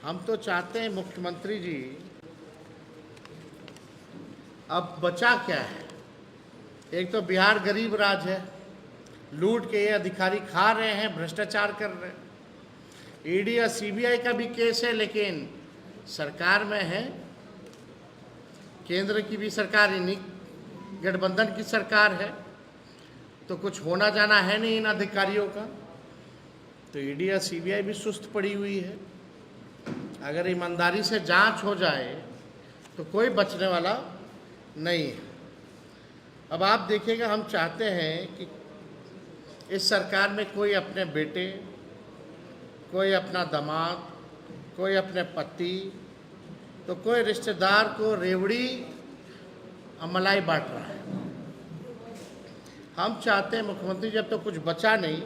हम तो चाहते हैं मुख्यमंत्री जी, अब बचा क्या है। एक तो बिहार गरीब राज है, लूट के ये अधिकारी खा रहे हैं, भ्रष्टाचार कर रहे हैं। ईडी और सीबीआई का भी केस है, लेकिन सरकार में है, केंद्र की भी सरकार, इन्हीं गठबंधन की सरकार है, तो कुछ होना जाना है नहीं इन अधिकारियों का। तो ईडी और सीबीआई भी सुस्त पड़ी हुई है। अगर ईमानदारी से जांच हो जाए तो कोई बचने वाला नहीं है। अब आप देखिएगा, हम चाहते हैं कि इस सरकार में कोई अपने बेटे, कोई अपना दामाद, कोई अपने पति, तो कोई रिश्तेदार को रेवड़ी और मलाई बांट रहा है। हम चाहते हैं मुख्यमंत्री, जब तो कुछ बचा नहीं,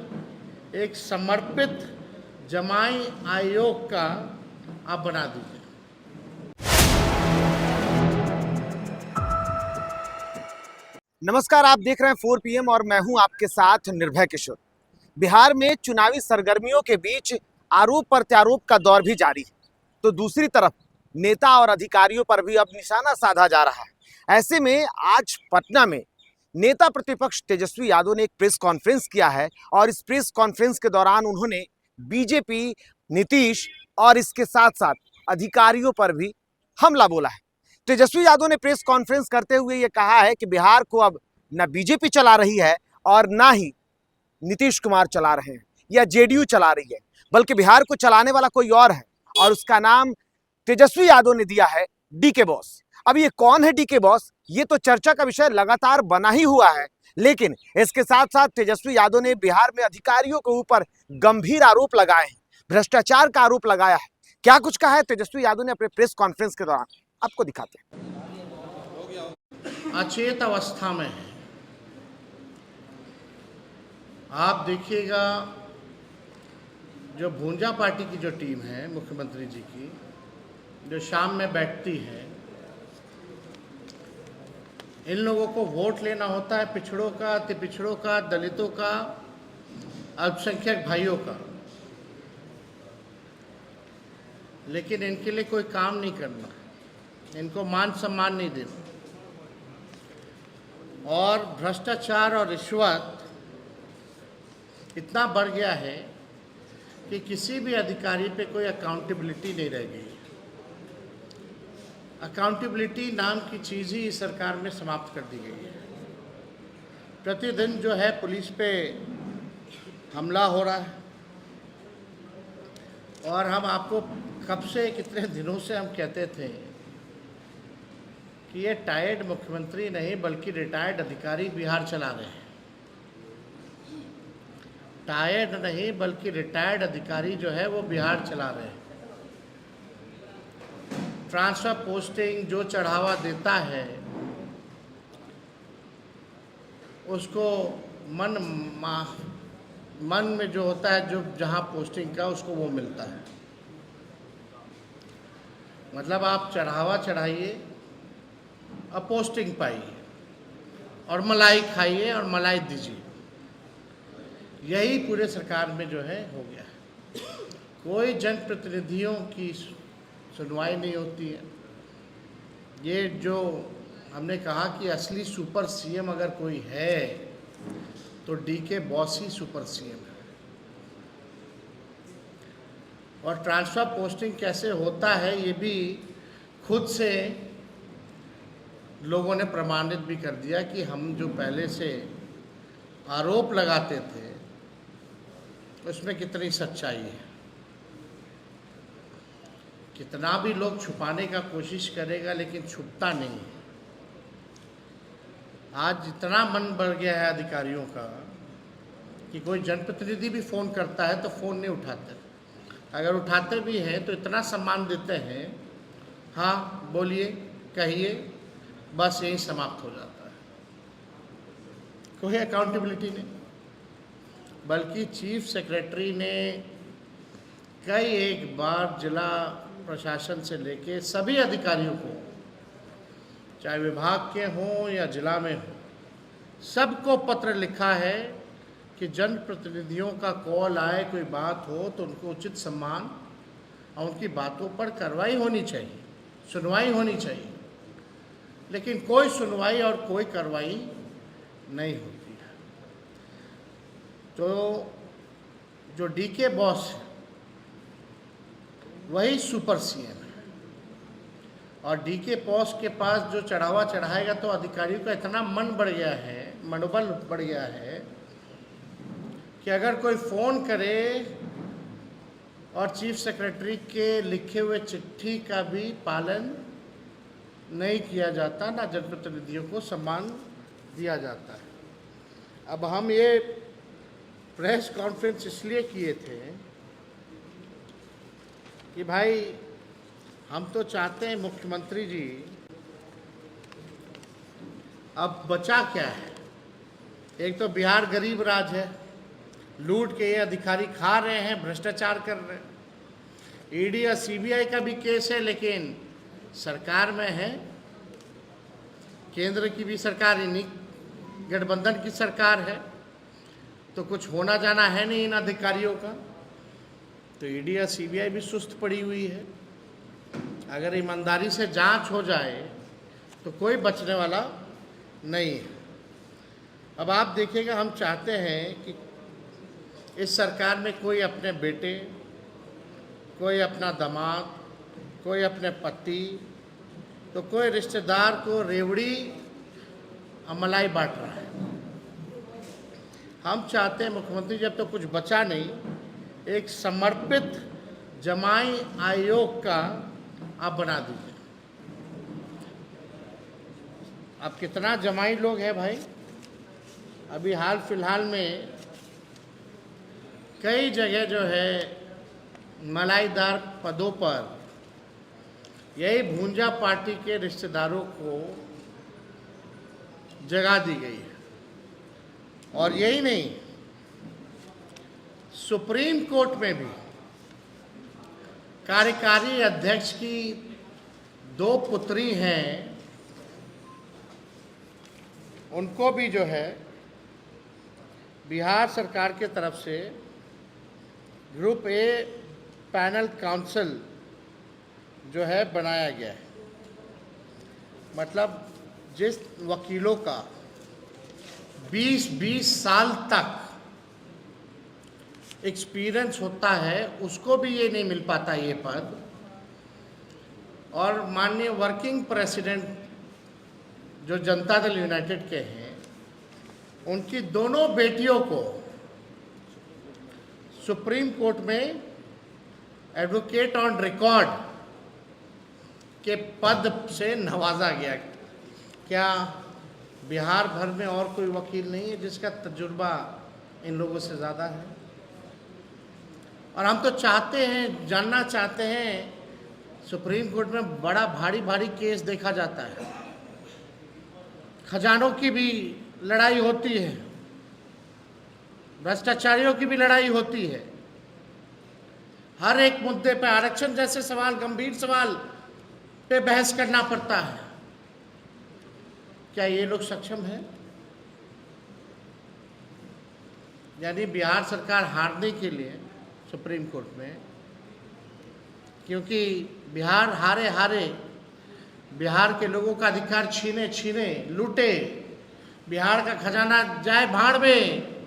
एक समर्पित जमाई आयोग का आप बना दीजिए। नमस्कार, आप देख रहे हैं 4 PM और मैं हूं आपके साथ निर्भय किशोर। बिहार में चुनावी सरगर्मियों के बीच आरोप प्रत्यारोप का दौर भी जारी है, तो दूसरी तरफ नेता और अधिकारियों पर भी अब निशाना साधा जा रहा है। ऐसे में आज पटना में नेता प्रतिपक्ष तेजस्वी यादव ने एक प्रेस कॉन्फ्रेंस किया है और इस प्रेस कॉन्फ्रेंस के दौरान उन्होंने बीजेपी, नीतीश और इसके साथ साथ अधिकारियों पर भी हमला बोला है। तेजस्वी यादव ने प्रेस कॉन्फ्रेंस करते हुए ये कहा है कि बिहार को अब न बीजेपी चला रही है और ना ही नीतीश कुमार चला रहे हैं या जेडीयू चला रही है, बल्कि बिहार को चलाने वाला कोई और है और उसका नाम तेजस्वी यादव ने दिया है डीके बॉस। अब ये कौन है डीके बॉस, ये तो चर्चा का विषय लगातार बना ही हुआ है, लेकिन इसके साथ साथ तेजस्वी यादव ने बिहार में अधिकारियों के ऊपर गंभीर आरोप लगाए हैं, भ्रष्टाचार का आरोप लगाया है। क्या कुछ कहा है तेजस्वी यादव ने अपने प्रेस कॉन्फ्रेंस के दौरान, आपको दिखाते हैं। अचेत अवस्था में है। आप देखिएगा, जो भूंजा पार्टी की जो टीम है मुख्यमंत्री जी की, जो शाम में बैठती है, इन लोगों को वोट लेना होता है पिछड़ों का, अति पिछड़ों का, दलितों का, अल्पसंख्यक भाइयों का, लेकिन इनके लिए कोई काम नहीं करना, इनको मान सम्मान नहीं देना, और भ्रष्टाचार और रिश्वत इतना बढ़ गया है कि किसी भी अधिकारी पे कोई अकाउंटेबिलिटी नहीं रह गई। अकाउंटेबिलिटी नाम की चीज़ ही इस सरकार में समाप्त कर दी गई है। प्रतिदिन जो है पुलिस पे हमला हो रहा है, और हम आपको कब से, कितने दिनों से हम कहते थे कि ये टायर्ड मुख्यमंत्री नहीं बल्कि रिटायर्ड अधिकारी बिहार चला रहे हैं। टायर्ड नहीं बल्कि रिटायर्ड अधिकारी जो है वो बिहार चला रहे हैं। ट्रांसफर पोस्टिंग जो चढ़ावा देता है उसको मन में जो होता है, जो जहाँ पोस्टिंग का उसको वो मिलता है। मतलब आप चढ़ावा चढ़ाइए और पोस्टिंग पाइए, और मलाई खाइए और मलाई दीजिए। यही पूरे सरकार में जो है हो गया है। कोई जनप्रतिनिधियों की सुनवाई नहीं होती है। ये जो हमने कहा कि असली सुपर सीएम अगर कोई है तो डीके बॉस ही सुपर सीएम है। और ट्रांसफर पोस्टिंग कैसे होता है ये भी खुद से लोगों ने प्रमाणित भी कर दिया कि हम जो पहले से आरोप लगाते थे उसमें कितनी सच्चाई है। कितना भी लोग छुपाने का कोशिश करेगा लेकिन छुपता नहीं है। आज इतना मन बढ़ गया है अधिकारियों का कि कोई जनप्रतिनिधि भी फ़ोन करता है तो फ़ोन नहीं उठाते, अगर उठाते भी हैं तो इतना सम्मान देते हैं, हाँ बोलिए, कहिए, बस यही समाप्त हो जाता है। कोई अकाउंटेबिलिटी नहीं। बल्कि चीफ सेक्रेटरी ने कई एक बार जिला प्रशासन से लेके सभी अधिकारियों को, चाहे विभाग के हों या जिला में हों, सबको पत्र लिखा है कि जनप्रतिनिधियों का कॉल आए, कोई बात हो तो उनको उचित सम्मान और उनकी बातों पर कार्रवाई होनी चाहिए, सुनवाई होनी चाहिए, लेकिन कोई सुनवाई और कोई कार्रवाई नहीं होती है। तो जो डीके बॉस है वही सुपर सीएम है, और डीके बॉस के पास जो चढ़ावा चढ़ाएगा तो अधिकारियों का इतना मन बढ़ गया है, मनोबल बढ़ गया है कि अगर कोई फ़ोन करे और चीफ सेक्रेटरी के लिखे हुए चिट्ठी का भी पालन नहीं किया जाता, ना जनप्रतिनिधियों को सम्मान दिया जाता है। अब हम ये प्रेस कॉन्फ्रेंस इसलिए किए थे कि भाई हम तो चाहते हैं मुख्यमंत्री जी, अब बचा क्या है? एक तो बिहार गरीब राज है, लूट के ये अधिकारी खा रहे हैं, भ्रष्टाचार कर रहे हैं। ईडी और सीबीआई का भी केस है, लेकिन सरकार में है, केंद्र की भी सरकार, इन्हीं गठबंधन की सरकार है, तो कुछ होना जाना है नहीं इन अधिकारियों का। तो ईडी और सीबीआई भी सुस्त पड़ी हुई है। अगर ईमानदारी से जांच हो जाए तो कोई बचने वाला नहीं है। अब आप देखिएगा, हम चाहते हैं कि इस सरकार में कोई अपने बेटे, कोई अपना दामाद, कोई अपने पति, तो कोई रिश्तेदार को रेवड़ी और मलाई बांट रहा है। हम चाहते हैं मुख्यमंत्री, जब तो कुछ बचा नहीं, एक समर्पित जमाई आयोग का आप बना दीजिए। अब कितना जमाई लोग हैं भाई? अभी हाल फिलहाल में कई जगह जो है मलाईदार पदों पर यही भूंजा पार्टी के रिश्तेदारों को जगह दी गई है। और यही नहीं, सुप्रीम कोर्ट में भी कार्यकारी अध्यक्ष की 2 पुत्री हैं, उनको भी जो है बिहार सरकार के तरफ से ग्रुप ए पैनल काउंसिल जो है बनाया गया है। मतलब जिस वकीलों का 20-20 साल तक एक्सपीरियंस होता है, उसको भी ये नहीं मिल पाता ये पद। और माननीय वर्किंग प्रेसिडेंट जो जनता दल यूनाइटेड के हैं, उनकी दोनों बेटियों को सुप्रीम कोर्ट में एडवोकेट ऑन रिकॉर्ड के पद से नवाजा गया। क्या बिहार भर में और कोई वकील नहीं है जिसका तजुर्बा इन लोगों से ज़्यादा है? और हम तो चाहते हैं, जानना चाहते हैं, सुप्रीम कोर्ट में बड़ा भारी भारी केस देखा जाता है, खजानों की भी लड़ाई होती है, भ्रष्टाचारियों की भी लड़ाई होती है। हर एक मुद्दे पे, आरक्षण जैसे सवाल, गंभीर सवाल पे बहस करना पड़ता है। क्या ये लोग सक्षम हैं? यानी बिहार सरकार हारने के लिए सुप्रीम कोर्ट में, क्योंकि बिहार हारे हारे, बिहार के लोगों का अधिकार छीने छीने, लूटे, बिहार का खजाना जाए भाड़ में,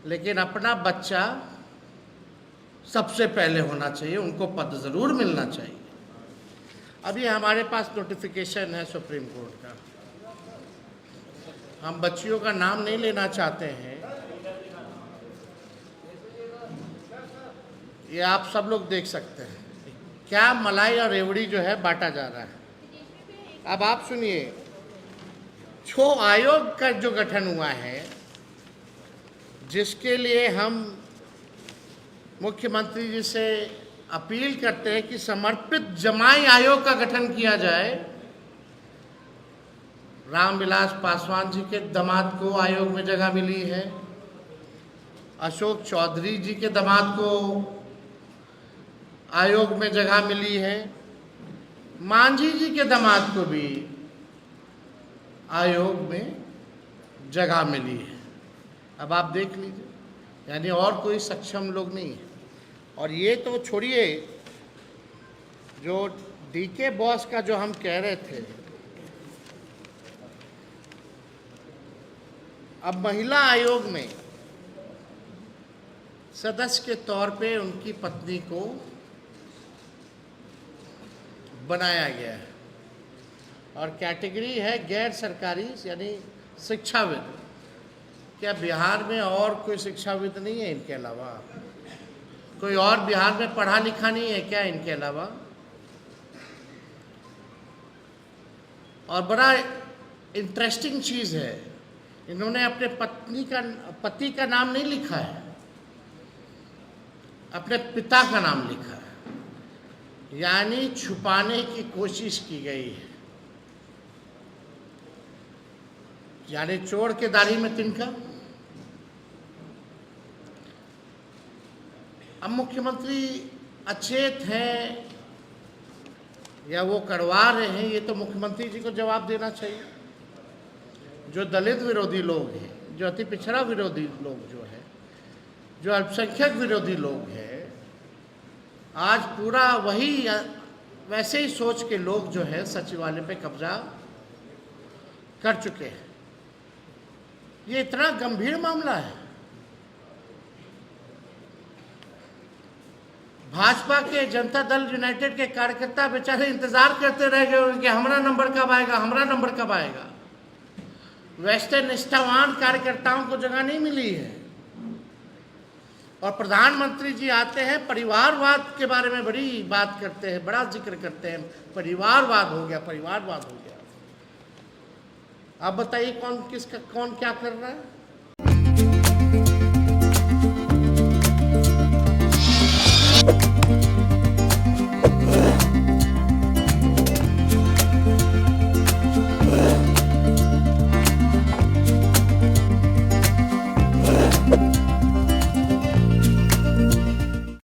लेकिन अपना बच्चा सबसे पहले होना चाहिए, उनको पद ज़रूर मिलना चाहिए। अभी हमारे पास नोटिफिकेशन है सुप्रीम कोर्ट का, हम बच्चियों का नाम नहीं लेना चाहते हैं, ये आप सब लोग देख सकते हैं क्या मलाई और रेवड़ी जो है बांटा जा रहा है। अब आप सुनिए, छो आयोग का जो गठन हुआ है, जिसके लिए हम मुख्यमंत्री जी से अपील करते हैं कि समर्पित जमाई आयोग का गठन किया जाए। रामविलास पासवान जी के दामाद को आयोग में जगह मिली है, अशोक चौधरी जी के दामाद को आयोग में जगह मिली है, मांझी जी के दामाद को भी आयोग में जगह मिली है। अब आप देख लीजिए, यानी और कोई सक्षम लोग नहीं है। और ये तो छोड़िए, जो डीके बॉस का जो हम कह रहे थे, अब महिला आयोग में सदस्य के तौर पे उनकी पत्नी को बनाया गया है और कैटेगरी है गैर सरकारी यानी शिक्षाविद। क्या बिहार में और कोई शिक्षाविद नहीं है इनके अलावा? कोई और बिहार में पढ़ा लिखा नहीं है क्या इनके अलावा? और बड़ा इंटरेस्टिंग चीज़ है, इन्होंने अपने पति का नाम नहीं लिखा है, अपने पिता का नाम लिखा है, यानी छुपाने की कोशिश की गई है। यानी चोर के दाढ़ी में तिनका। अब मुख्यमंत्री अचेत हैं या वो करवा रहे हैं, ये तो मुख्यमंत्री जी को जवाब देना चाहिए। जो दलित विरोधी लोग हैं, जो अति पिछड़ा विरोधी लोग जो है, जो अल्पसंख्यक विरोधी लोग हैं, आज पूरा वही वैसे ही सोच के लोग जो है सचिवालय पे कब्जा कर चुके हैं। ये इतना गंभीर मामला है। भाजपा के जनता दल यूनाइटेड के कार्यकर्ता बेचारे इंतजार करते रह गए कि हमारा नंबर कब आएगा, हमारा नंबर कब आएगा। वैसे निष्ठावान कार्यकर्ताओं को जगह नहीं मिली है। और प्रधानमंत्री जी आते हैं, परिवारवाद के बारे में बड़ी बात करते हैं, बड़ा जिक्र करते हैं, परिवारवाद हो गया, परिवारवाद हो गया। आप बताइए कौन क्या कर रहा है?